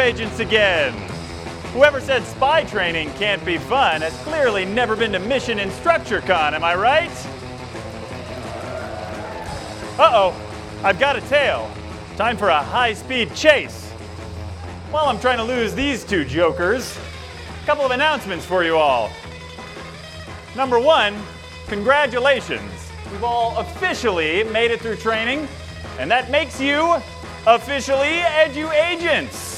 agents again. Whoever said spy training can't be fun has clearly never been to Mission Instructure Con, am I right? Uh-oh, I've got a tail. Time for a high-speed chase. While I'm trying to lose these two jokers, a couple of announcements for you all. Number one, congratulations. You've all officially made it through training, and that makes you officially edu-agents.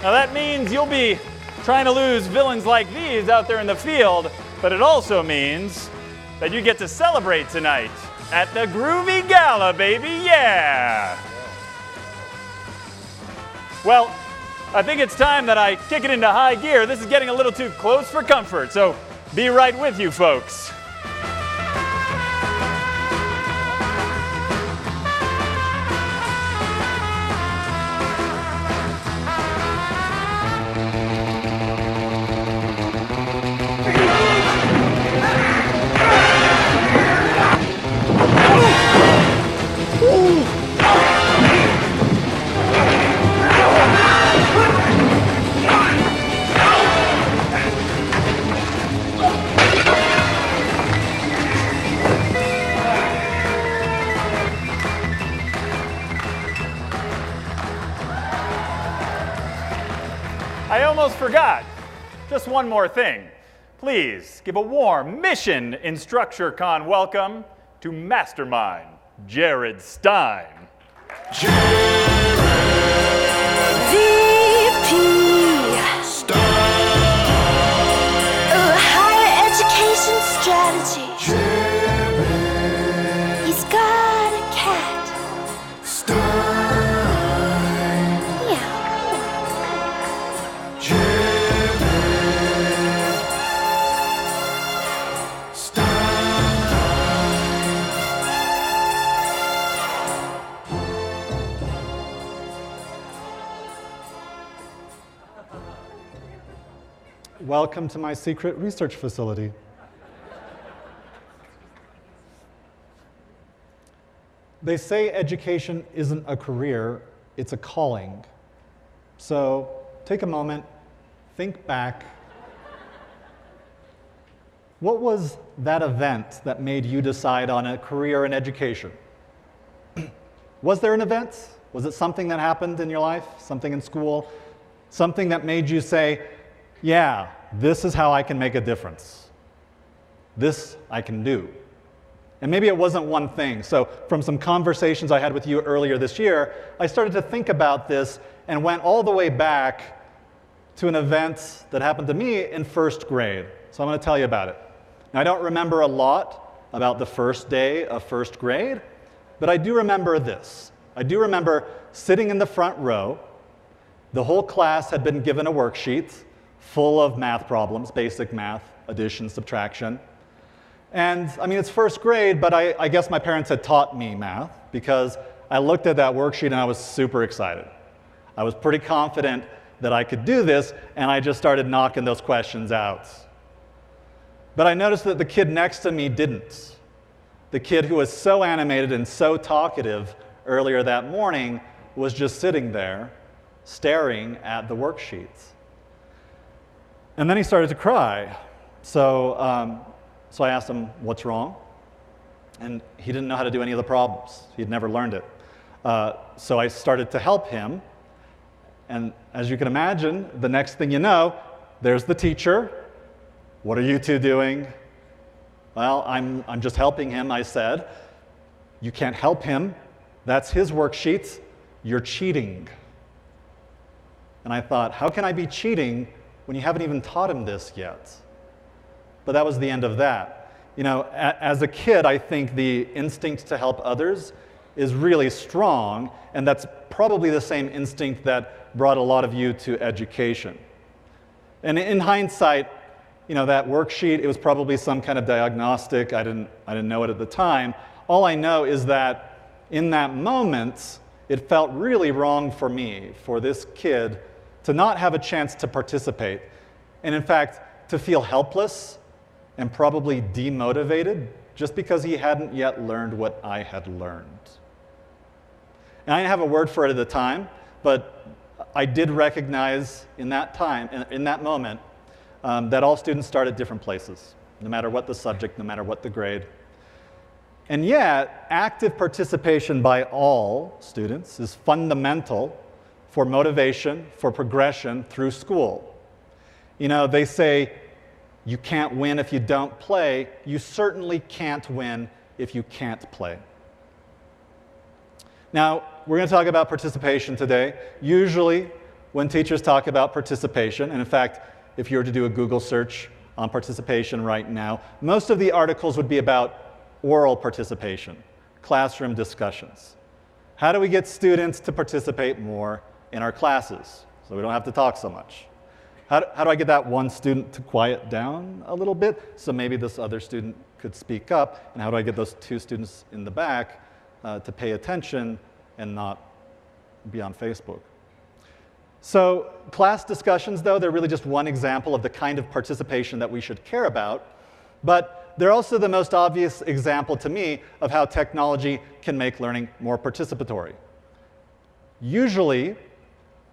Now that means you'll be trying to lose villains like these out there in the field, but it also means that you get to celebrate tonight at the Groovy Gala, baby, yeah! Well, I think it's time that I kick it into high gear. This is getting a little too close for comfort, so be right with you folks. I almost forgot. Just one more thing. Please give a warm Mission Instructure Con welcome to Mastermind Jared Stein. VP Stein. Higher education strategy. Jared He's got a cat. Stein. Meow. Jared Stein. Welcome to my secret research facility. They say education isn't a career, it's a calling. So take a moment, think back. What was that event that made you decide on a career in education? Was there an event? Was it something that happened in your life, something in school, something that made you say, yeah, this is how I can make a difference. This I can do. And maybe it wasn't one thing. So from some conversations I had with you earlier this year, I started to think about this and went all the way back to an event that happened to me in first grade. So I'm going to tell you about it. Now, I don't remember a lot about the first day of first grade, but I do remember this. I do remember sitting in the front row. The whole class had been given a worksheet full of math problems, basic math, addition, subtraction. And I mean, it's first grade, but I guess my parents had taught me math because I looked at that worksheet and I was super excited. I was pretty confident that I could do this, and I just started knocking those questions out. But I noticed that the kid next to me didn't. The kid who was so animated and so talkative earlier that morning was just sitting there, staring at the worksheets. And then he started to cry. So I asked him, what's wrong? And he didn't know how to do any of the problems. He'd never learned it. So I started to help him. And as you can imagine, the next thing you know, there's the teacher. What are you two doing? Well, I'm just helping him, I said. You can't help him. That's his worksheet. You're cheating. And I thought, how can I be cheating when you haven't even taught him this yet? But that was the end of that. You know, as a kid, I think the instinct to help others is really strong, and that's probably the same instinct that brought a lot of you to education. And in hindsight, you know, that worksheet, it was probably some kind of diagnostic. I didn't know it at the time. All I know is that in that moment, it felt really wrong for me, for this kid, to not have a chance to participate, and in fact, to feel helpless and probably demotivated just because he hadn't yet learned what I had learned. And I didn't have a word for it at the time, but I did recognize in that time, in that moment, that all students start at different places, no matter what the subject, no matter what the grade. And yet, active participation by all students is fundamental for motivation, for progression through school. You know, they say you can't win if you don't play. You certainly can't win if you can't play. Now, we're going to talk about participation today. Usually, when teachers talk about participation, and in fact, if you were to do a Google search on participation right now, most of the articles would be about oral participation, classroom discussions. How do we get students to participate more in our classes so we don't have to talk so much? How do I get that one student to quiet down a little bit so maybe this other student could speak up? And how do I get those two students in the back to pay attention and not be on Facebook? So class discussions, though, they're really just one example of the kind of participation that we should care about. But they're also the most obvious example to me of how technology can make learning more participatory. Usually,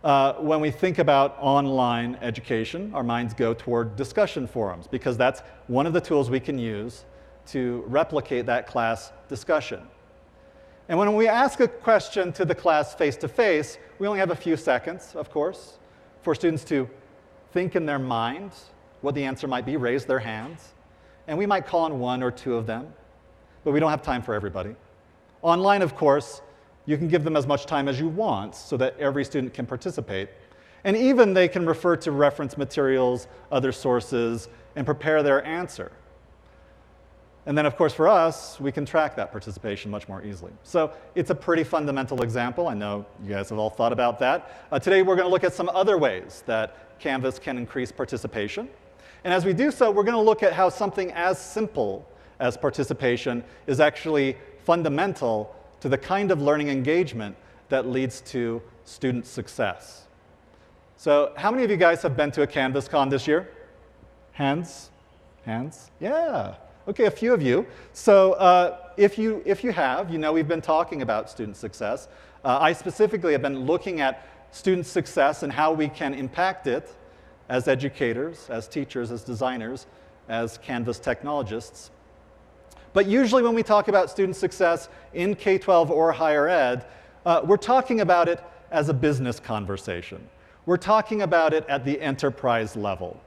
when we think about online education, our minds go toward discussion forums, because that's one of the tools we can use to replicate that class discussion. And when we ask a question to the class face-to-face, we only have a few seconds, of course, for students to think in their mind what the answer might be, raise their hands. And we might call on one or two of them, but we don't have time for everybody. Online, of course, you can give them as much time as you want so that every student can participate. And even they can refer to reference materials, other sources, and prepare their answer. And then, of course, for us, we can track that participation much more easily. So it's a pretty fundamental example. I know you guys have all thought about that. Today, we're going to look at some other ways that Canvas can increase participation. And as we do so, we're going to look at how something as simple as participation is actually fundamental to the kind of learning engagement that leads to student success. So how many of you guys have been to a Canvas Con this year? Hands? Hands? Yeah. Okay, a few of you. So if you have, you know we've been talking about student success. I specifically have been looking at student success and how we can impact it as educators, as teachers, as designers, as Canvas technologists. But usually when we talk about student success in K-12 or higher ed, we're talking about it as a business conversation. We're talking about it at the enterprise level.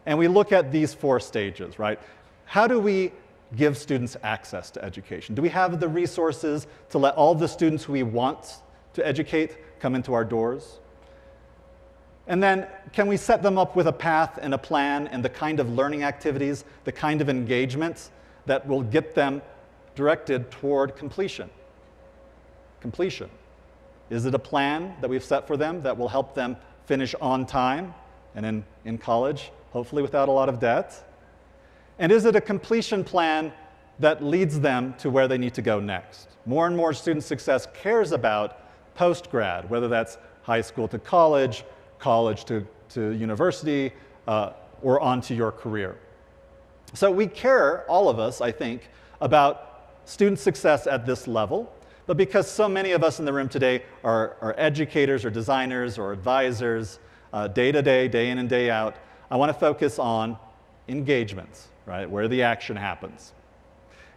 And we look at these four stages, right? How do we give students access to education? Do we have the resources to let all the students we want to educate come into our doors? And then, can we set them up with a path and a plan and the kind of learning activities, the kind of engagement that will get them directed toward completion? Completion. Is it a plan that we've set for them that will help them finish on time and in college, hopefully without a lot of debt? And is it a completion plan that leads them to where they need to go next? More and more student success cares about post-grad, whether that's high school to college, college to university, or onto your career. So we care, all of us, I think, about student success at this level. But because so many of us in the room today are educators or designers or advisors, day to day, day in and day out, I want to focus on engagements, right, where the action happens.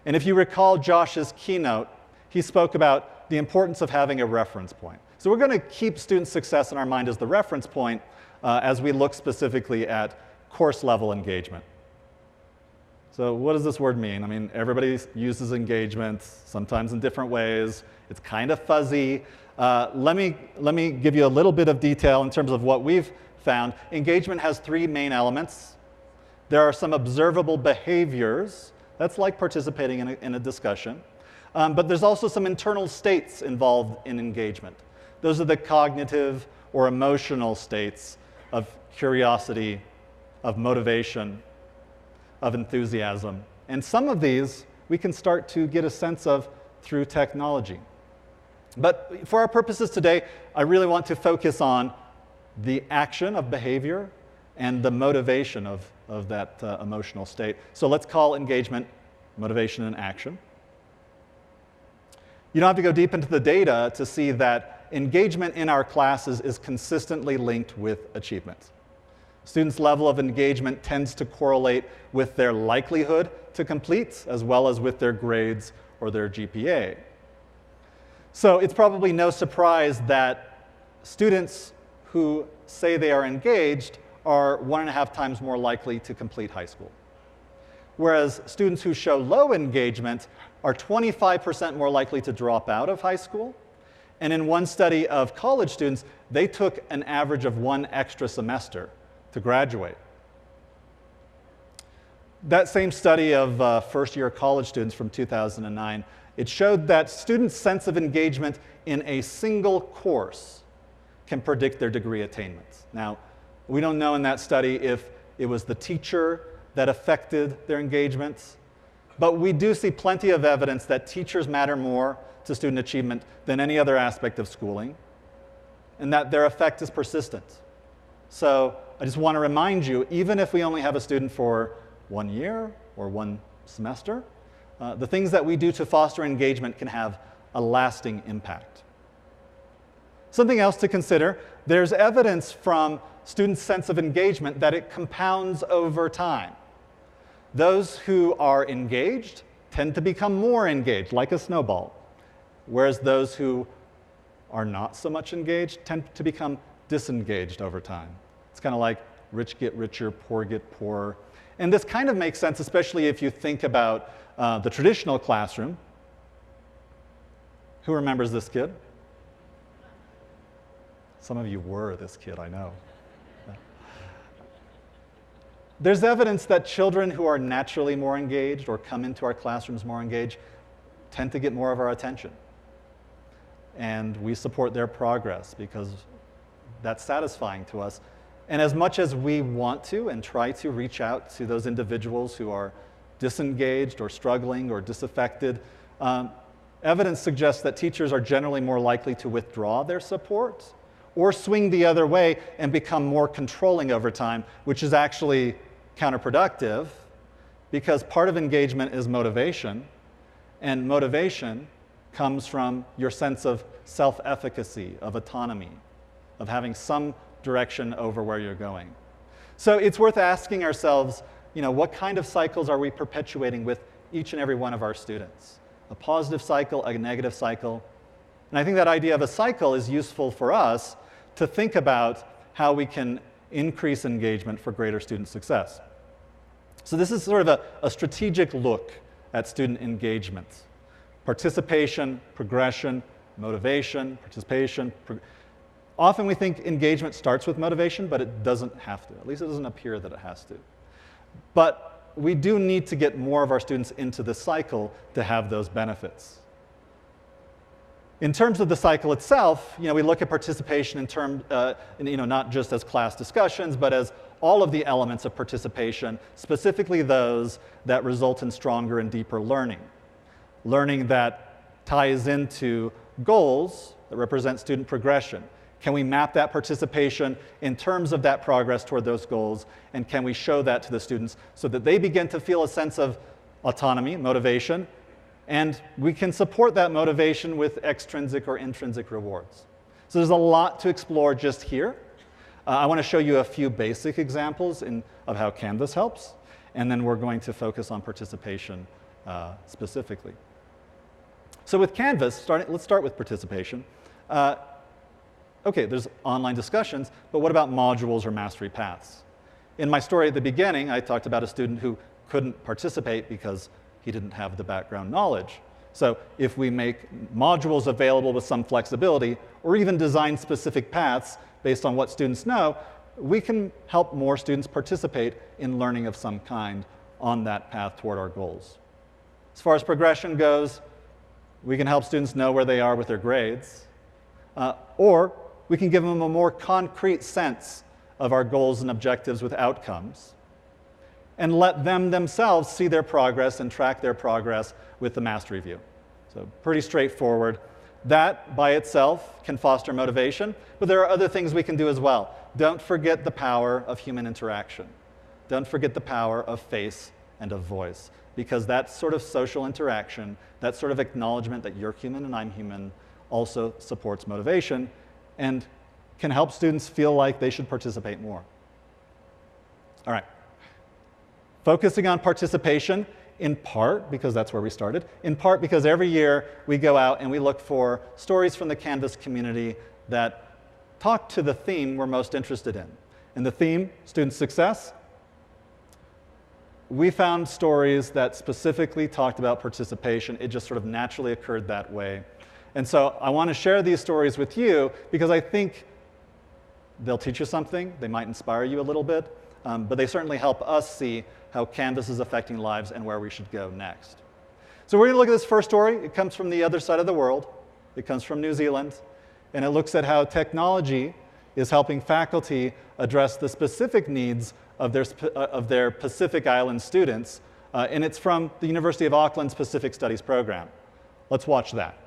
And if you recall Josh's keynote, he spoke about the importance of having a reference point. So we're going to keep student success in our mind as the reference point as we look specifically at course level engagement. So what does this word mean? I mean, everybody uses engagement, sometimes in different ways. It's kind of fuzzy. Let me give you a little bit of detail in terms of what we've found. Engagement has three main elements. There are some observable behaviors. That's like participating in a discussion. But there's also some internal states involved in engagement. Those are the cognitive or emotional states of curiosity, of motivation, of enthusiasm. And some of these we can start to get a sense of through technology. But for our purposes today, I really want to focus on the action of behavior and the motivation of that emotional state. So let's call engagement motivation and action. You don't have to go deep into the data to see that engagement in our classes is consistently linked with achievement. Students' level of engagement tends to correlate with their likelihood to complete, as well as with their grades or their GPA. So it's probably no surprise that students who say they are engaged are 1.5 times more likely to complete high school. Whereas students who show low engagement are 25% more likely to drop out of high school. And in one study of college students, they took an average of 1 extra semester to graduate. That same study of first-year college students from 2009, it showed that students' sense of engagement in a single course can predict their degree attainment. Now, we don't know in that study if it was the teacher that affected their engagement, but we do see plenty of evidence that teachers matter more to student achievement than any other aspect of schooling, and that their effect is persistent. So I just want to remind you, even if we only have a student for 1 year or 1 semester, the things that we do to foster engagement can have a lasting impact. Something else to consider, there's evidence from students' sense of engagement that it compounds over time. Those who are engaged tend to become more engaged, like a snowball, whereas those who are not so much engaged tend to become disengaged over time. It's kind of like rich get richer, poor get poorer. And this kind of makes sense, especially if you think about the traditional classroom. Who remembers this kid? Some of you were this kid, I know. There's evidence that children who are naturally more engaged or come into our classrooms more engaged tend to get more of our attention. And we support their progress because that's satisfying to us. And as much as we want to and try to reach out to those individuals who are disengaged or struggling or disaffected, evidence suggests that teachers are generally more likely to withdraw their support or swing the other way and become more controlling over time, which is actually counterproductive because part of engagement is motivation, and motivation comes from your sense of self-efficacy, of autonomy, of having some direction over where you're going. So it's worth asking ourselves, what kind of cycles are we perpetuating with each and every one of our students? A positive cycle, a negative cycle. And I think that idea of a cycle is useful for us to think about how we can increase engagement for greater student success. So this is sort of a strategic look at student engagement. Participation, progression, motivation, participation. Often we think engagement starts with motivation, but it doesn't have to. At least it doesn't appear that it has to. But we do need to get more of our students into the cycle to have those benefits. In terms of the cycle itself, we look at participation in terms, not just as class discussions, but as all of the elements of participation, specifically those that result in stronger and deeper learning. Learning that ties into goals that represent student progression. Can we map that participation in terms of that progress toward those goals, and can we show that to the students so that they begin to feel a sense of autonomy, motivation, and we can support that motivation with extrinsic or intrinsic rewards. So there's a lot to explore just here. I want to show you a few basic examples of how Canvas helps, and then we're going to focus on participation specifically. So with Canvas, let's start with participation. Okay, there's online discussions, but what about modules or mastery paths? In my story at the beginning, I talked about a student who couldn't participate because he didn't have the background knowledge. So if we make modules available with some flexibility, or even design specific paths based on what students know, we can help more students participate in learning of some kind on that path toward our goals. As far as progression goes, we can help students know where they are with their grades, or we can give them a more concrete sense of our goals and objectives with outcomes, and let them themselves see their progress and track their progress with the mastery view. So pretty straightforward. That by itself can foster motivation, but there are other things we can do as well. Don't forget the power of human interaction. Don't forget the power of face and of voice, because that sort of social interaction, that sort of acknowledgement that you're human and I'm human, also supports motivation and can help students feel like they should participate more. All right. Focusing on participation, in part because that's where we started, in part because every year we go out and we look for stories from the Canvas community that talk to the theme we're most interested in. And the theme, student success, we found stories that specifically talked about participation. It just sort of naturally occurred that way. And so I want to share these stories with you because I think they'll teach you something, they might inspire you a little bit, but they certainly help us see how Canvas is affecting lives and where we should go next. So we're going to look at this first story. It comes from the other side of the world. It comes from New Zealand, and it looks at how technology is helping faculty address the specific needs of their Pacific Island students, and it's from the University of Auckland's Pacific Studies program. Let's watch that.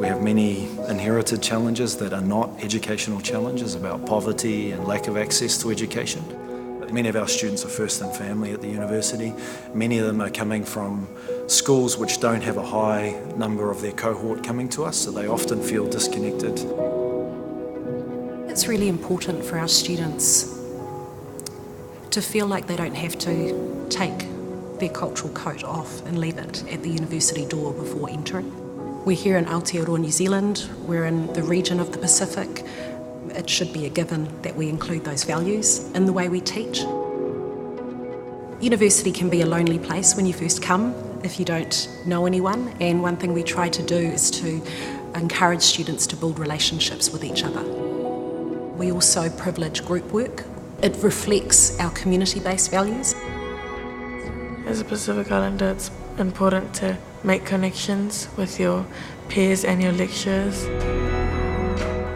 We have many inherited challenges that are not educational challenges about poverty and lack of access to education. Many of our students are first in family at the university. Many of them are coming from schools which don't have a high number of their cohort coming to us, so they often feel disconnected. It's really important for our students to feel like they don't have to take their cultural coat off and leave it at the university door before entering. We're here in Aotearoa, New Zealand. We're in the region of the Pacific. It should be a given that we include those values in the way we teach. University can be a lonely place when you first come if you don't know anyone, and one thing we try to do is to encourage students to build relationships with each other. We also privilege group work. It reflects our community-based values. As a Pacific Islander, it's important to make connections with your peers and your lecturers.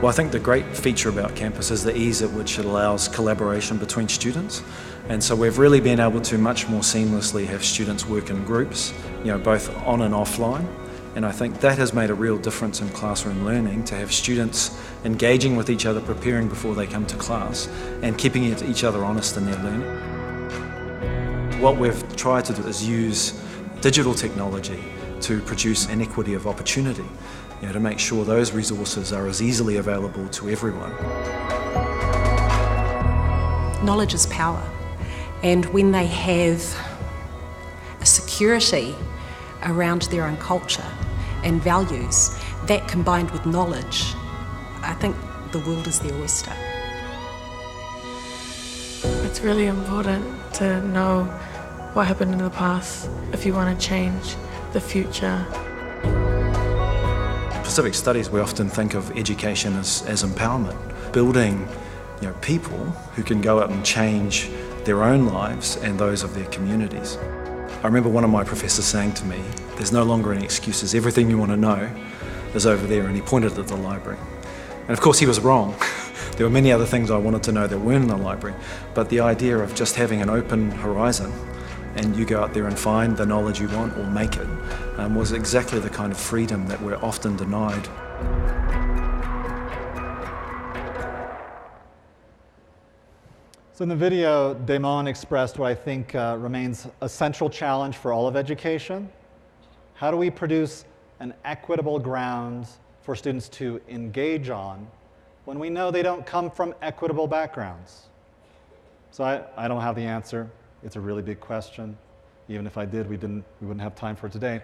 Well, I think the great feature about campus is the ease at which it allows collaboration between students. And so we've really been able to much more seamlessly have students work in groups, both on and offline. And I think that has made a real difference in classroom learning, to have students engaging with each other, preparing before they come to class, and keeping each other honest in their learning. What we've tried to do is use digital technology to produce an equity of opportunity, to make sure those resources are as easily available to everyone. Knowledge is power, and when they have a security around their own culture and values, that combined with knowledge, I think the world is their oyster. It's really important to know what happened in the past if you want to change the future. In Pacific Studies, we often think of education as empowerment, building people who can go out and change their own lives and those of their communities. I remember one of my professors saying to me, "There's no longer any excuses, everything you want to know is over there," and he pointed at the library. And of course he was wrong. There were many other things I wanted to know that weren't in the library, but the idea of just having an open horizon and you go out there and find the knowledge you want or make it was exactly the kind of freedom that we're often denied. So in the video, Damon expressed what I think remains a central challenge for all of education. How do we produce an equitable ground for students to engage on when we know they don't come from equitable backgrounds? So I don't have the answer. It's a really big question. Even if I did, we wouldn't have time for it today.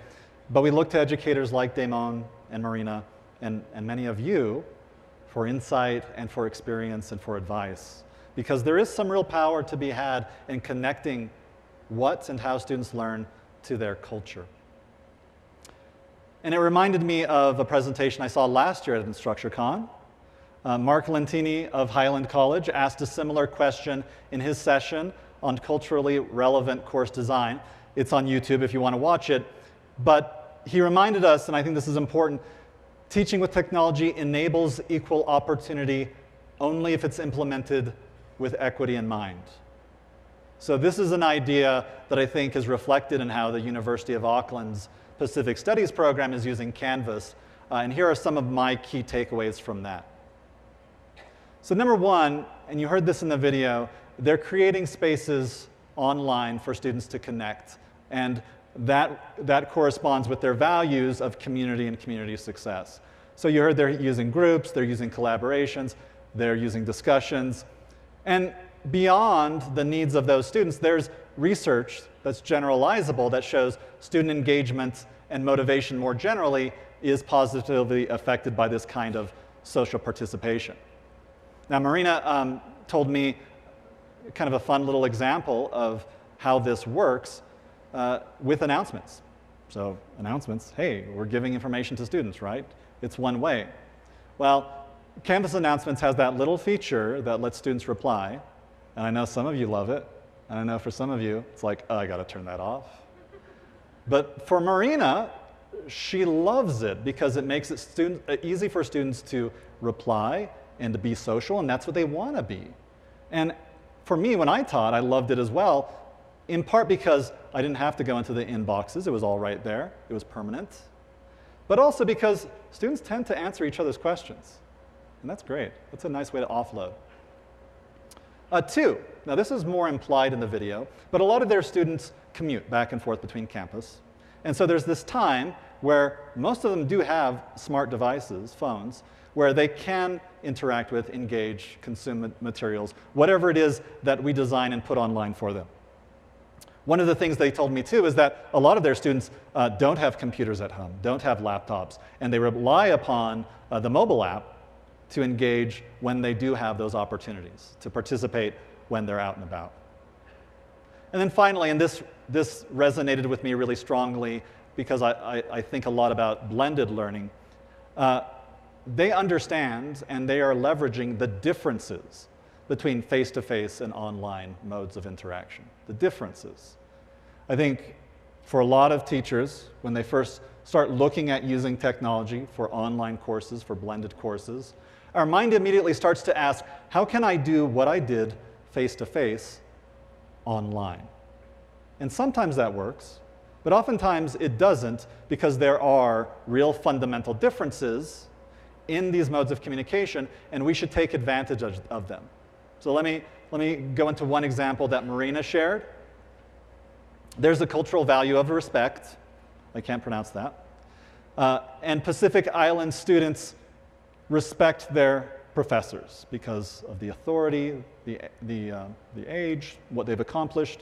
But we look to educators like Damon and Marina and many of you for insight and for experience and for advice. Because there is some real power to be had in connecting what and how students learn to their culture. And it reminded me of a presentation I saw last year at InstructureCon. Mark Lentini of Highland College asked a similar question in his session on culturally relevant course design. It's on YouTube if you want to watch it. But he reminded us, and I think this is important, teaching with technology enables equal opportunity only if it's implemented with equity in mind. So this is an idea that I think is reflected in how the University of Auckland's Pacific Studies program is using Canvas. And here are some of my key takeaways from that. So number one, and you heard this in the video, they're creating spaces online for students to connect. And that corresponds with their values of community and community success. So you heard they're using groups, they're using collaborations, they're using discussions. And beyond the needs of those students, there's research that's generalizable that shows student engagement and motivation more generally is positively affected by this kind of social participation. Now, Marina told me kind of a fun little example of how this works with announcements. So announcements, hey, we're giving information to students, right? It's one way. Well, Campus Announcements has that little feature that lets students reply, and I know some of you love it, and I know for some of you, it's like, oh, I gotta turn that off. But for Marina, she loves it because it makes it easy for students to reply and to be social, and that's what they wanna be. And for me, when I taught, I loved it as well, in part because I didn't have to go into the inboxes. It was all right there. It was permanent. But also because students tend to answer each other's questions. And that's great. That's a nice way to offload. Two, now this is more implied in the video, but a lot of their students commute back and forth between campus. And so there's this time where most of them do have smart devices, phones, where they can interact with, engage, consume materials, whatever it is that we design and put online for them. One of the things they told me too is that a lot of their students don't have computers at home, don't have laptops, and they rely upon the mobile app to engage when they do have those opportunities, to participate when they're out and about. And then finally, and this resonated with me really strongly because I think a lot about blended learning, they understand and they are leveraging the differences between face-to-face and online modes of interaction. The differences. I think for a lot of teachers, when they first start looking at using technology for online courses, for blended courses, our mind immediately starts to ask, how can I do what I did face-to-face online? And sometimes that works, but oftentimes it doesn't because there are real fundamental differences in these modes of communication, and we should take advantage of them. So let me go into one example that Marina shared. There's a cultural value of respect. I can't pronounce that. And Pacific Island students respect their professors because of the authority, the age, what they've accomplished.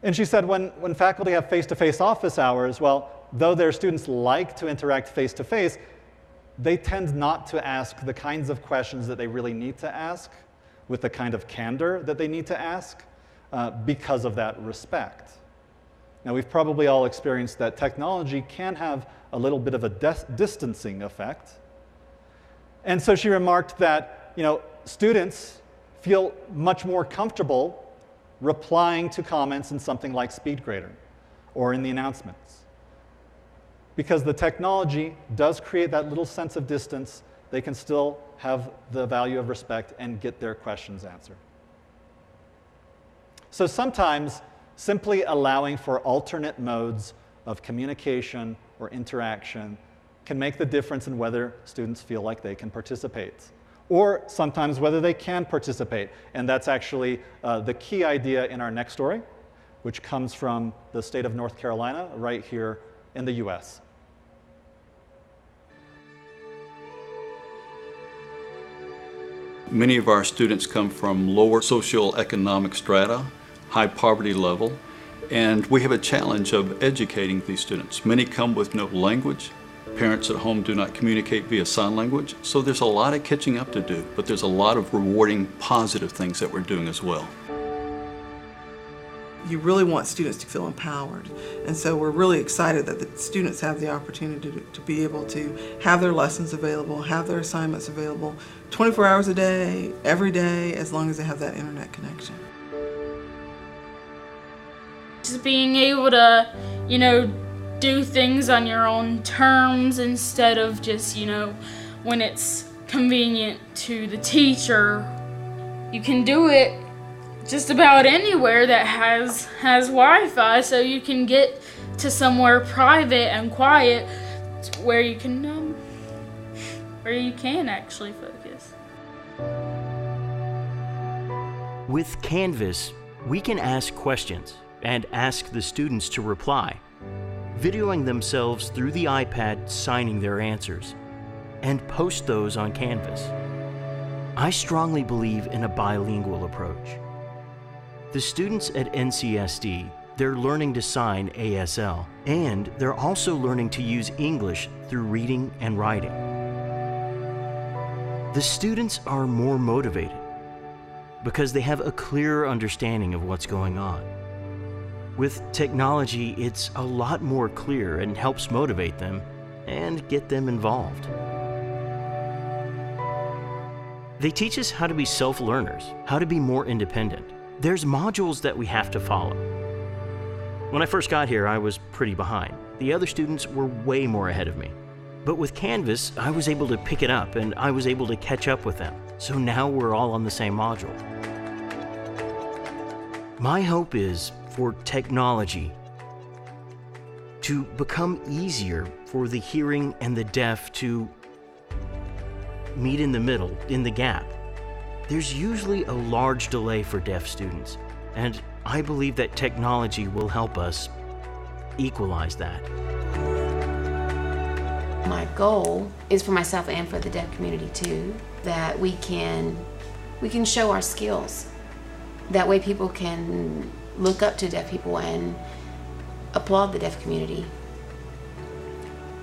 And she said when faculty have face-to-face office hours, well, though their students like to interact face-to-face, they tend not to ask the kinds of questions that they really need to ask with the kind of candor that they need to ask because of that respect. Now, we've probably all experienced that technology can have a little bit of a distancing effect. And so she remarked that, students feel much more comfortable replying to comments in something like SpeedGrader or in the announcements. Because the technology does create that little sense of distance, they can still have the value of respect and get their questions answered. So sometimes simply allowing for alternate modes of communication or interaction can make the difference in whether students feel like they can participate, or sometimes whether they can participate. And that's actually the key idea in our next story, which comes from the state of North Carolina, right here in the US. Many of our students come from lower socioeconomic strata, high poverty level, and we have a challenge of educating these students. Many come with no language. Parents at home do not communicate via sign language, so there's a lot of catching up to do, but there's a lot of rewarding, positive things that we're doing as well. You really want students to feel empowered, and so we're really excited that the students have the opportunity to be able to have their lessons available, have their assignments available 24 hours a day, every day, as long as they have that internet connection. Just being able to, do things on your own terms instead of just, when it's convenient to the teacher. You can do it just about anywhere that has Wi-Fi, so you can get to somewhere private and quiet where you can actually focus. With Canvas, We can ask questions and ask the students to reply, videoing themselves through the iPad signing their answers, and post those on Canvas. I strongly believe in a bilingual approach. The students at NCSD, they're learning to sign ASL, and they're also learning to use English through reading and writing. The students are more motivated because they have a clearer understanding of what's going on. With technology, it's a lot more clear and helps motivate them and get them involved. They teach us how to be self-learners, how to be more independent. There's modules that we have to follow. When I first got here, I was pretty behind. The other students were way more ahead of me. But with Canvas, I was able to pick it up and I was able to catch up with them. So now we're all on the same module. My hope is for technology to become easier for the hearing and the deaf to meet in the middle, in the gap. There's usually a large delay for deaf students, and I believe that technology will help us equalize that. My goal is for myself and for the deaf community too, that we can show our skills. That way people can look up to deaf people and applaud the deaf community.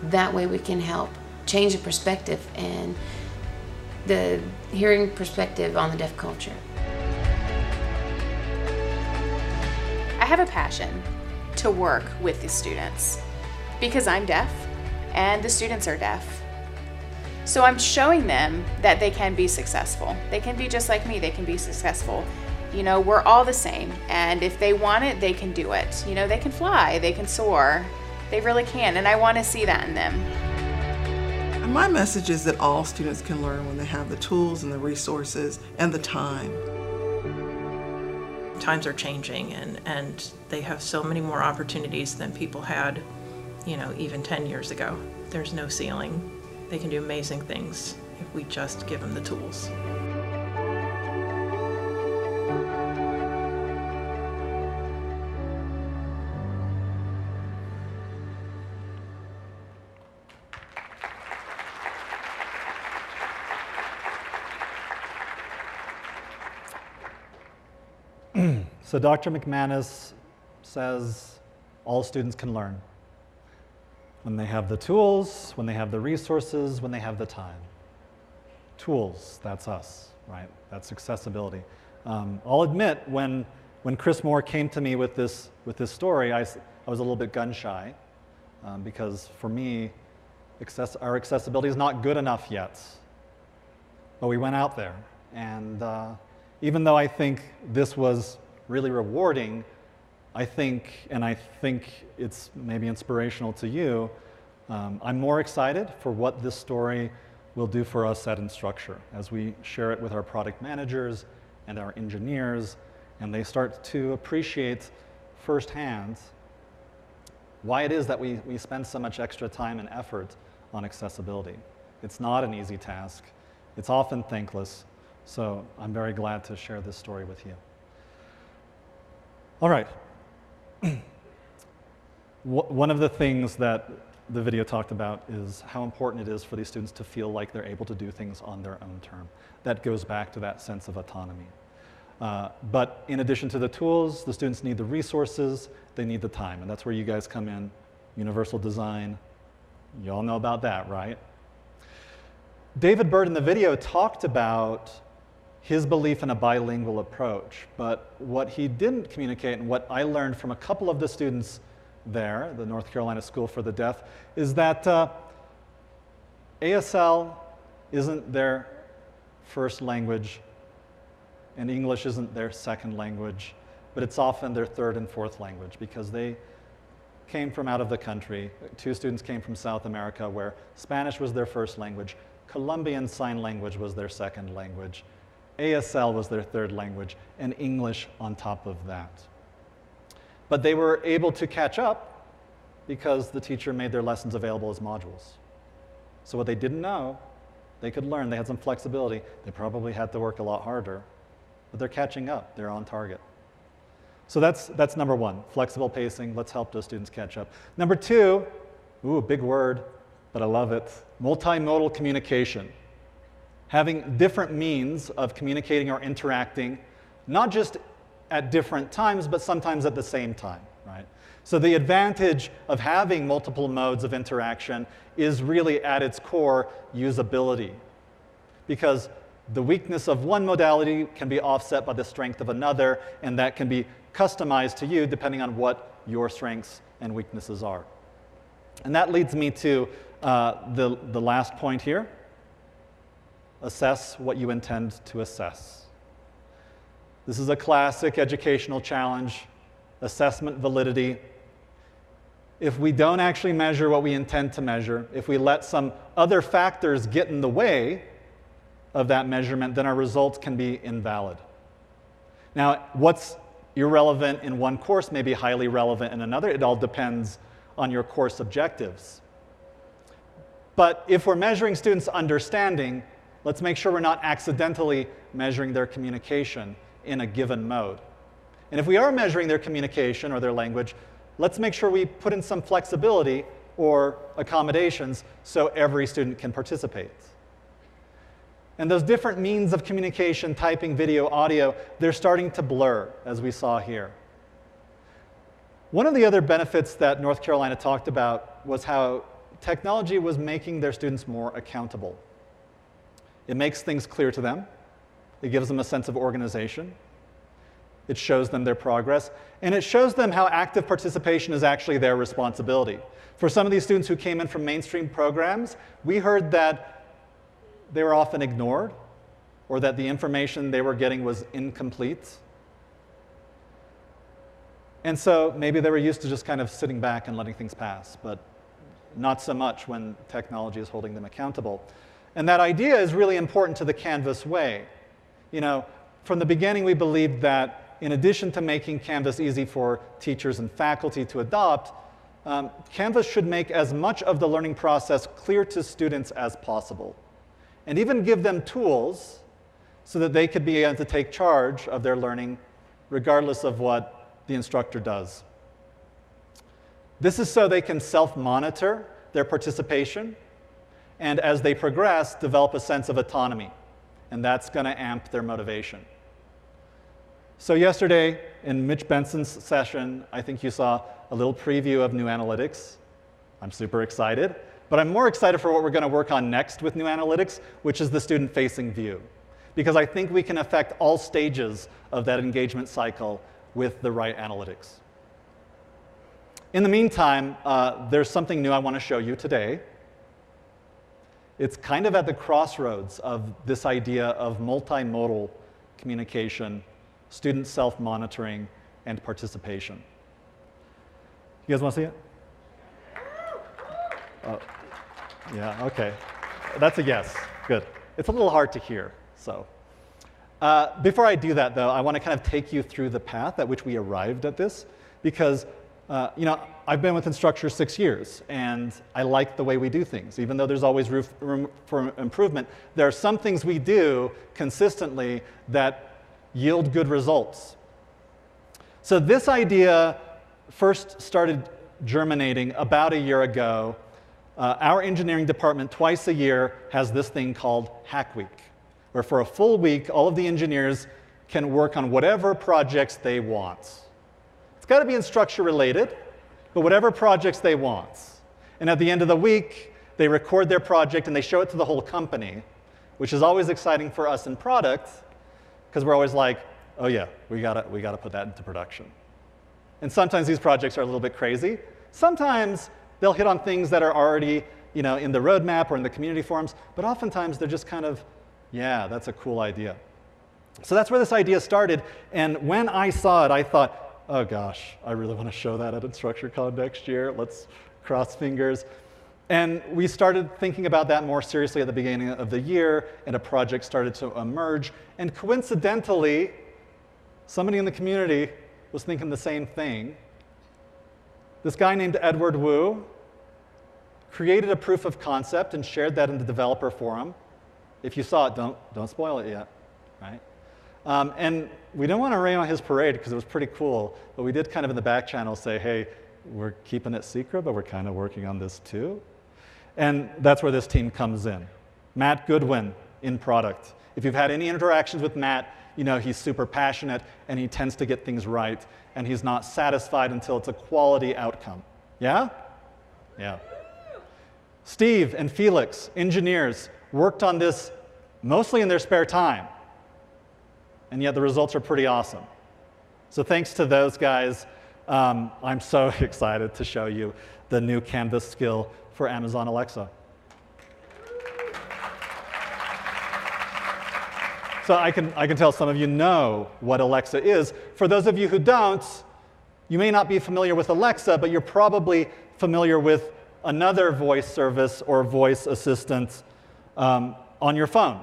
That way we can help change the perspective and the hearing perspective on the deaf culture. I have a passion to work with the students because I'm deaf and the students are deaf. So I'm showing them that they can be successful. They can be just like me, they can be successful. You know, we're all the same, and if they want it, they can do it. You know, they can fly, they can soar, they really can, and I want to see that in them. And my message is that all students can learn when they have the tools and the resources and the time. Times are changing, and they have so many more opportunities than people had, you know, even 10 years ago. There's no ceiling. They can do amazing things if we just give them the tools. So Dr. McManus says all students can learn when they have the tools, when they have the resources, when they have the time. Tools, that's us, right? That's accessibility. I'll admit, when Chris Moore came to me with this story, I was a little bit gun shy because for me, our accessibility is not good enough yet. But we went out there, and even though I think this was really rewarding, I think it's maybe inspirational to you, I'm more excited for what this story will do for us at Instructure as we share it with our product managers and our engineers, and they start to appreciate firsthand why it is that we spend so much extra time and effort on accessibility. It's not an easy task. It's often thankless. So I'm very glad to share this story with you. All right. One of the things that the video talked about is how important it is for these students to feel like they're able to do things on their own term. That goes back to that sense of autonomy. But in addition to the tools, the students need the resources, they need the time, and that's where you guys come in. Universal design, you all know about that, right? David Bird in the video talked about his belief in a bilingual approach, but what he didn't communicate, and what I learned from a couple of the students there, the North Carolina School for the Deaf, is that ASL isn't their first language, and English isn't their second language, but it's often their third and fourth language because they came from out of the country. 2 students came from South America where Spanish was their first language, Colombian Sign Language was their second language, ASL was their third language, and English on top of that. But they were able to catch up because the teacher made their lessons available as modules. So what they didn't know, they could learn. They had some flexibility. They probably had to work a lot harder, but they're catching up. They're on target. So that's number one, flexible pacing. Let's help those students catch up. Number two, ooh, big word, but I love it, multimodal communication. Having different means of communicating or interacting, not just at different times, but sometimes at the same time, right? So the advantage of having multiple modes of interaction is really at its core usability, because the weakness of one modality can be offset by the strength of another, and that can be customized to you depending on what your strengths and weaknesses are. And that leads me to the last point here. Assess what you intend to assess. This is a classic educational challenge, assessment validity. If we don't actually measure what we intend to measure, if we let some other factors get in the way of that measurement, then our results can be invalid. Now, what's irrelevant in one course may be highly relevant in another. It all depends on your course objectives. But if we're measuring students' understanding, let's make sure we're not accidentally measuring their communication in a given mode. And if we are measuring their communication or their language, let's make sure we put in some flexibility or accommodations so every student can participate. And those different means of communication, typing, video, audio, they're starting to blur, as we saw here. One of the other benefits that North Carolina talked about was how technology was making their students more accountable. It makes things clear to them. It gives them a sense of organization. It shows them their progress. And it shows them how active participation is actually their responsibility. For some of these students who came in from mainstream programs, we heard that they were often ignored, or that the information they were getting was incomplete. And so maybe they were used to just kind of sitting back and letting things pass, but not so much when technology is holding them accountable. And that idea is really important to the Canvas way. You know, from the beginning we believed that in addition to making Canvas easy for teachers and faculty to adopt, Canvas should make as much of the learning process clear to students as possible, and even give them tools so that they could be able to take charge of their learning regardless of what the instructor does. This is so they can self-monitor their participation, and as they progress, develop a sense of autonomy, and that's going to amp their motivation. So yesterday, in Mitch Benson's session, I think you saw a little preview of new analytics. I'm super excited. But I'm more excited for what we're going to work on next with new analytics, which is the student-facing view. Because I think we can affect all stages of that engagement cycle with the right analytics. In the meantime, there's something new I want to show you today. It's kind of at the crossroads of this idea of multimodal communication, student self-monitoring, and participation. You guys want to see it? Yeah, okay. That's a yes. Good. It's a little hard to hear, so. Before I do that, though, I want to kind of take you through the path at which we arrived at this, because you know, I've been with Instructure 6 years, and I like the way we do things. Even though there's always room for improvement, there are some things we do consistently that yield good results. So this idea first started germinating about a year ago. Our engineering department twice a year has this thing called Hack Week, where for a full week, all of the engineers can work on whatever projects they want. It's got to be Instructure related, but whatever projects they want. And at the end of the week, they record their project and they show it to the whole company, which is always exciting for us in product, because we're always like, oh yeah, we gotta put that into production. And sometimes these projects are a little bit crazy. Sometimes they'll hit on things that are already, you know, in the roadmap or in the community forums, but oftentimes they're just kind of, yeah, that's a cool idea. So that's where this idea started, and when I saw it, I thought, oh gosh, I really want to show that at InstructureCon next year. Let's cross fingers. And we started thinking about that more seriously at the beginning of the year, and a project started to emerge. And coincidentally, somebody in the community was thinking the same thing. This guy named Edward Wu created a proof of concept and shared that in the developer forum. If you saw it, don't spoil it yet, right? And we didn't want to rain on his parade because it was pretty cool, but we did kind of in the back channel say, hey, we're keeping it secret, but we're kind of working on this too. And that's where this team comes in. Matt Goodwin in product. If you've had any interactions with Matt, you know he's super passionate and he tends to get things right, and he's not satisfied until it's a quality outcome. Yeah? Yeah. Steve and Felix, engineers, worked on this mostly in their spare time, and yet the results are pretty awesome. So thanks to those guys, I'm so excited to show you the new Canvas skill for Amazon Alexa. So I can tell some of you know what Alexa is. For those of you who don't, you may not be familiar with Alexa, but you're probably familiar with another voice service or voice assistant on your phone,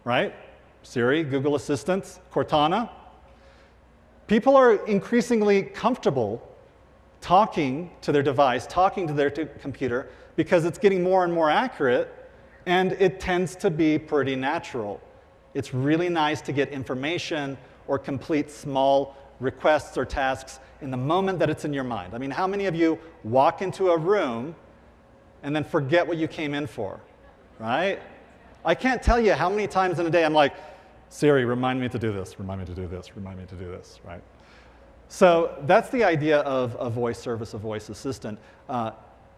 right? Siri, Google Assistant, Cortana. People are increasingly comfortable talking to their device, talking to their computer, because it's getting more and more accurate, and it tends to be pretty natural. It's really nice to get information or complete small requests or tasks in the moment that it's in your mind. I mean, how many of you walk into a room and then forget what you came in for, right? I can't tell you how many times in a day I'm like, Siri, remind me to do this, remind me to do this, remind me to do this, right? So that's the idea of a voice service, a voice assistant.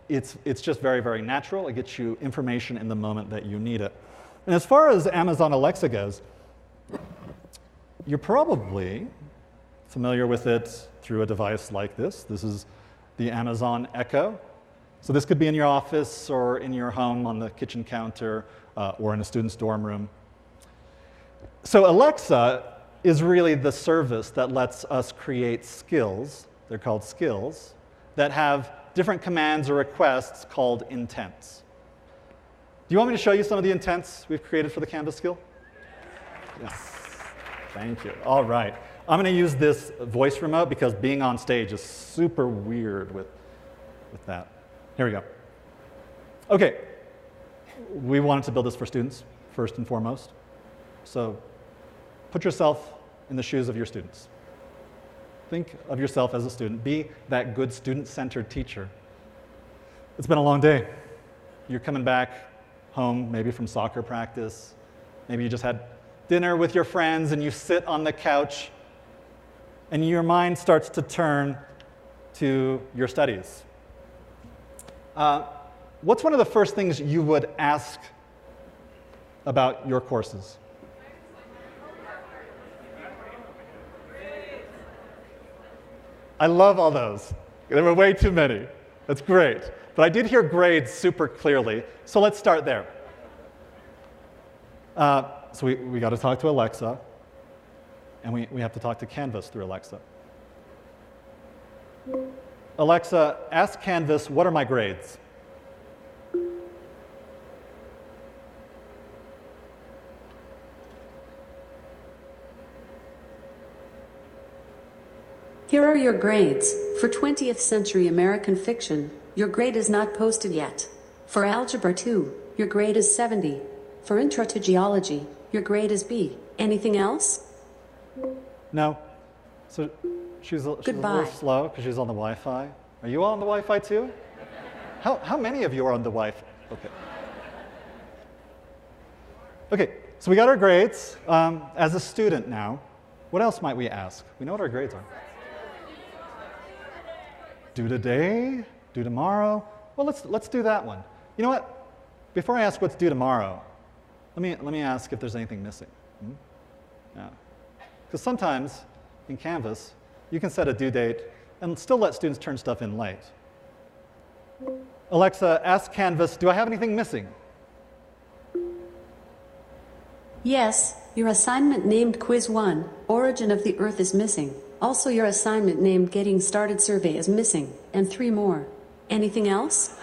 It's just very, very natural. It gets you information in the moment that you need it. And as far as Amazon Alexa goes, you're probably familiar with it through a device like this. This is the Amazon Echo. So this could be in your office or in your home on the kitchen counter or in a student's dorm room. So Alexa is really the service that lets us create skills, they're called skills, that have different commands or requests called intents. Do you want me to show you some of the intents we've created for the Canvas skill? Yes. Thank you. All right. I'm going to use this voice remote because being on stage is super weird with that. Here we go. OK. We wanted to build this for students, first and foremost. So put yourself in the shoes of your students. Think of yourself as a student. Be that good student-centered teacher. It's been a long day. You're coming back home, maybe from soccer practice. Maybe you just had dinner with your friends and you sit on the couch and your mind starts to turn to your studies. What's one of the first things you would ask about your courses? I love all those. There were way too many. That's great. But I did hear grades super clearly, so let's start there. So we got to talk to Alexa, and we have to talk to Canvas through Alexa. Alexa, ask Canvas, what are my grades? Here are your grades. For 20th century American fiction, your grade is not posted yet. For Algebra 2, your grade is 70. For Intro to Geology, your grade is B. Anything else? No. So she's a little slow because she's on the Wi-Fi. Are you all on the Wi-Fi too? How many of you are on the Wi-Fi? Okay. Okay, so we got our grades. As a student now, what else might we ask? We know what our grades are. Due today? Due tomorrow? Well, let's do that one. You know what? Before I ask what's due tomorrow, let me ask if there's anything missing. Yeah. Because sometimes in Canvas, you can set a due date and still let students turn stuff in late. Alexa, ask Canvas, do I have anything missing? Yes, your assignment named Quiz 1, Origin of the Earth is missing. Also, your assignment named Getting Started Survey is missing, and 3 more. Anything else?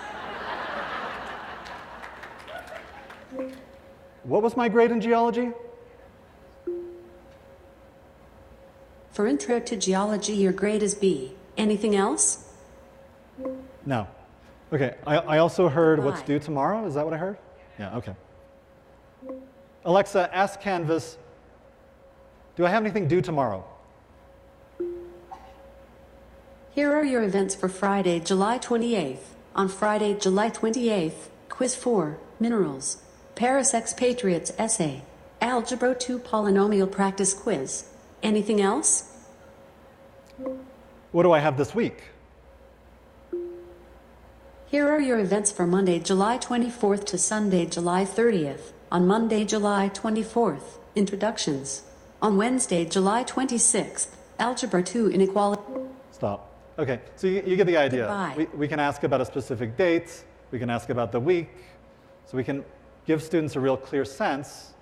What was my grade in geology? For Intro to Geology, your grade is B. Anything else? No. Okay, I also heard what's due tomorrow. Is that what I heard? Yeah, okay. Alexa, ask Canvas, Do I have anything due tomorrow? Here are your events for Friday, July 28th. On Friday, July 28th, Quiz 4, Minerals, Paris Expatriates Essay, Algebra 2 Polynomial Practice Quiz. Anything else? What do I have this week? Here are your events for Monday, July 24th to Sunday, July 30th. On Monday, July 24th, Introductions. On Wednesday, July 26th, Algebra 2 Inequality. Stop. Okay, so you get the idea. Goodbye. We can ask about a specific date, we can ask about the week, so we can give students a real clear sense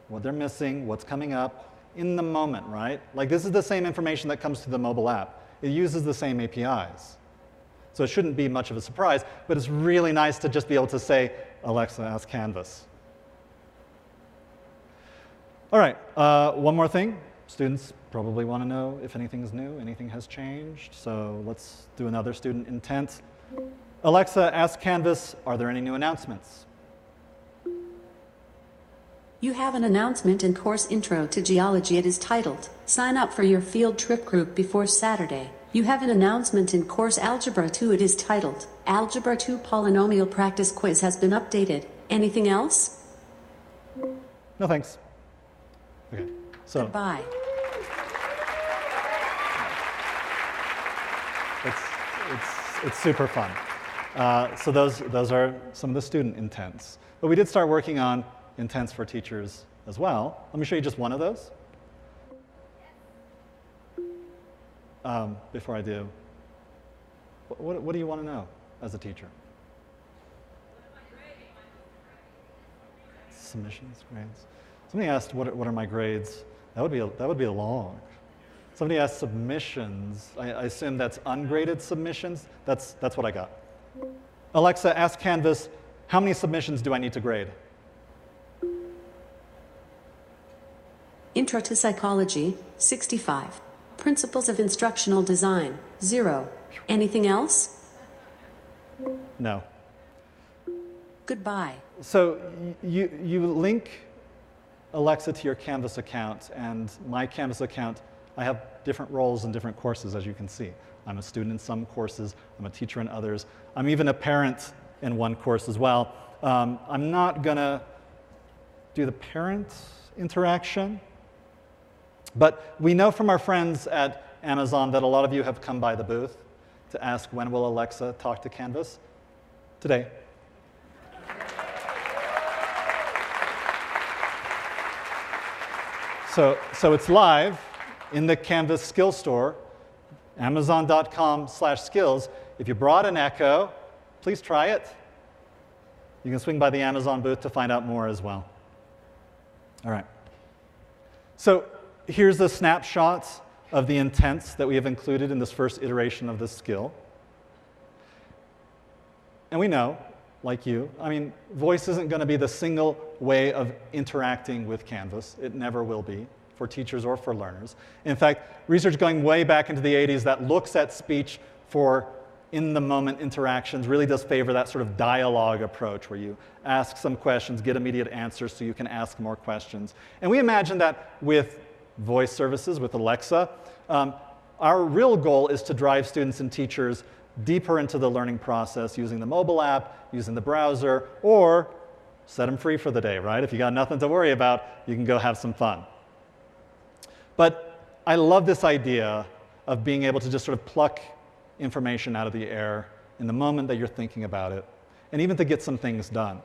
what they're missing, what's coming up in the moment, right? Like this is the same information that comes to the mobile app. It uses the same APIs. So it shouldn't be much of a surprise, but it's really nice to just be able to say, Alexa, ask Canvas. All right, one more thing. Students probably want to know if anything's new, anything has changed. So let's do another student intent. Alexa, ask Canvas, are there any new announcements? You have an announcement in course Intro to Geology. It is titled, Sign up for your field trip group before Saturday. You have an announcement in course Algebra 2. It is titled, Algebra 2 Polynomial Practice Quiz has been updated. Anything else? No thanks. Okay, so. Goodbye. It's super fun. So those are some of the student intents. But we did start working on intents for teachers as well. Let me show you just one of those. Before I do, what do you want to know as a teacher? Submissions, grades. Somebody asked, what are my grades? That would be long. Somebody asked submissions. I assume that's ungraded submissions. That's what I got. Alexa, ask Canvas, how many submissions do I need to grade? Intro to Psychology, 65. Principles of Instructional Design, 0. Anything else? No. Goodbye. So you link Alexa to your Canvas account, and my Canvas account, I have different roles in different courses, as you can see. I'm a student in some courses, I'm a teacher in others. I'm even a parent in one course as well. I'm not gonna do the parent interaction, but we know from our friends at Amazon that a lot of you have come by the booth to ask, when will Alexa talk to Canvas? Today. So it's live in the Canvas Skill Store, amazon.com/skills. If you brought an Echo, please try it. You can swing by the Amazon booth to find out more as well. All right. So here's the snapshots of the intents that we have included in this first iteration of this skill. And we know, like you, I mean, voice isn't going to be the single way of interacting with Canvas. It never will be, for teachers or for learners. In fact, research going way back into the 80s that looks at speech for in-the-moment interactions really does favor that sort of dialogue approach where you ask some questions, get immediate answers so you can ask more questions. And we imagine that with voice services, with Alexa, our real goal is to drive students and teachers deeper into the learning process using the mobile app, using the browser, or set them free for the day, right? If you got nothing to worry about, you can go have some fun. But I love this idea of being able to just sort of pluck information out of the air in the moment that you're thinking about it, and even to get some things done.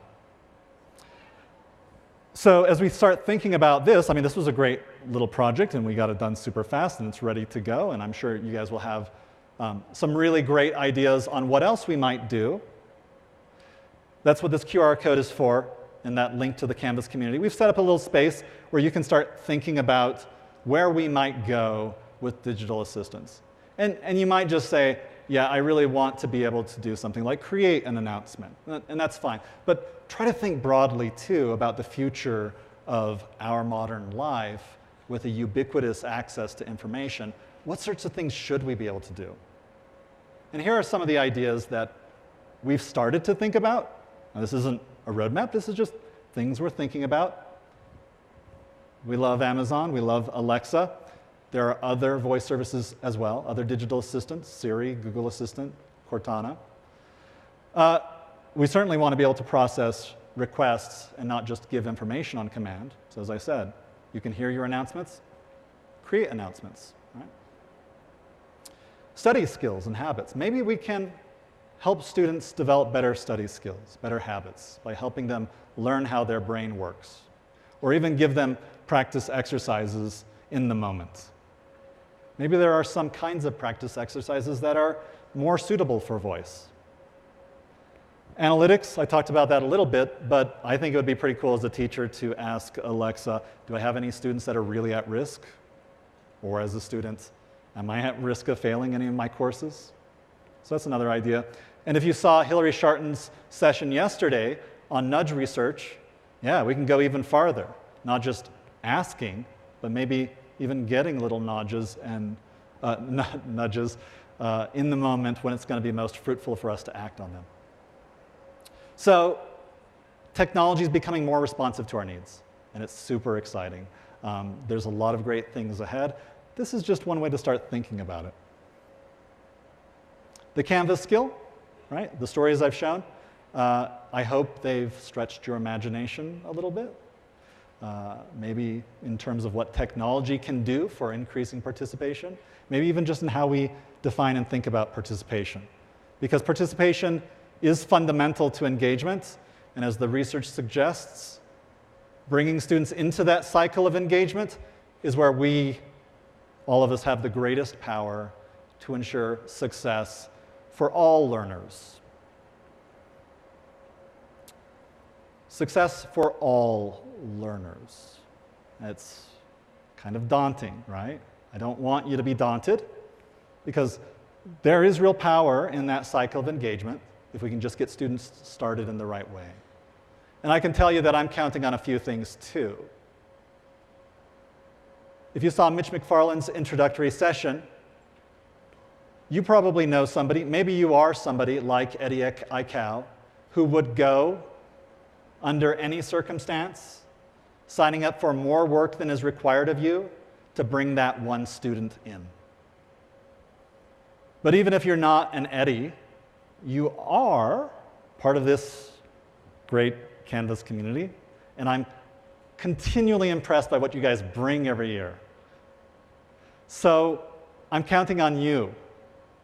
So as we start thinking about this, I mean, this was a great little project, and we got it done super fast, and it's ready to go, and I'm sure you guys will have some really great ideas on what else we might do. That's what this QR code is for, and that link to the Canvas community. We've set up a little space where you can start thinking about where we might go with digital assistants. And you might just say, yeah, I really want to be able to do something like create an announcement, and that's fine. But try to think broadly, too, about the future of our modern life with a ubiquitous access to information. What sorts of things should we be able to do? And here are some of the ideas that we've started to think about. Now, this isn't a roadmap, this is just things we're thinking about. We love Amazon, we love Alexa. There are other voice services as well, other digital assistants, Siri, Google Assistant, Cortana. We certainly want to be able to process requests and not just give information on command. So as I said, you can hear your announcements, create announcements. Right? Study skills and habits. Maybe we can help students develop better study skills, better habits, by helping them learn how their brain works, or even give them practice exercises in the moment. Maybe there are some kinds of practice exercises that are more suitable for voice. Analytics, I talked about that a little bit, but I think it would be pretty cool as a teacher to ask Alexa, do I have any students that are really at risk? Or as a student, am I at risk of failing any of my courses? So that's another idea. And if you saw Hillary Sharton's session yesterday on nudge research, yeah, we can go even farther. Not just asking, but maybe even getting little nudges and nudges in the moment when it's going to be most fruitful for us to act on them. So technology is becoming more responsive to our needs, and it's super exciting. There's a lot of great things ahead. This is just one way to start thinking about it. The Canvas skill, right? The stories I've shown, I hope they've stretched your imagination a little bit. Maybe in terms of what technology can do for increasing participation. Maybe even just in how we define and think about participation. Because participation is fundamental to engagement, and as the research suggests, bringing students into that cycle of engagement is where we, all of us, have the greatest power to ensure success for all learners. Success for all learners. It's kind of daunting, right? I don't want you to be daunted, because there is real power in that cycle of engagement if we can just get students started in the right way. And I can tell you that I'm counting on a few things too. If you saw Mitch McFarland's introductory session, you probably know somebody, maybe you are somebody like Eddie Aikau, who would go under any circumstance, signing up for more work than is required of you to bring that one student in. But even if you're not an Eddie, you are part of this great Canvas community, and I'm continually impressed by what you guys bring every year. So I'm counting on you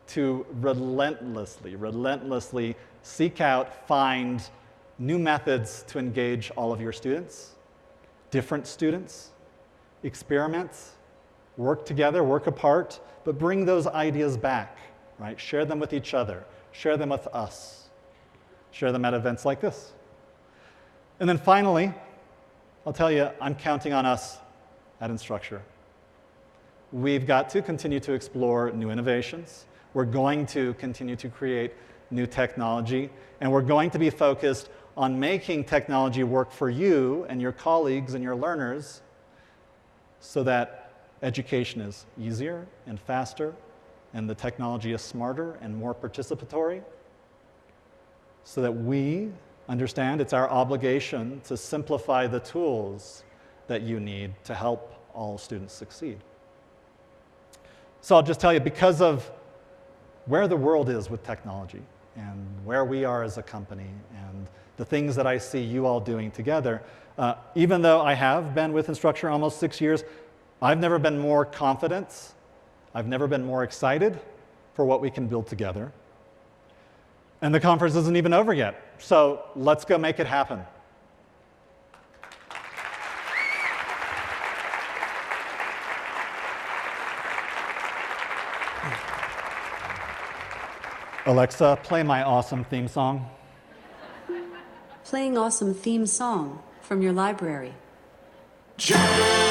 to relentlessly seek out, find new methods to engage all of your students, different students, experiment, work together, work apart, but bring those ideas back, right? Share them with each other, share them with us, share them at events like this. And then finally, I'll tell you, I'm counting on us at Instructure. We've got to continue to explore new innovations. We're going to continue to create new technology, and we're going to be focused on making technology work for you and your colleagues and your learners so that education is easier and faster, and the technology is smarter and more participatory, so that we understand it's our obligation to simplify the tools that you need to help all students succeed. So I'll just tell you, because of where the world is with technology and where we are as a company and the things that I see you all doing together, even though I have been with Instructure almost 6 years, I've never been more confident, I've never been more excited for what we can build together. And the conference isn't even over yet, so let's go make it happen. Alexa, play my awesome theme song. Playing awesome theme song from your library. Jam!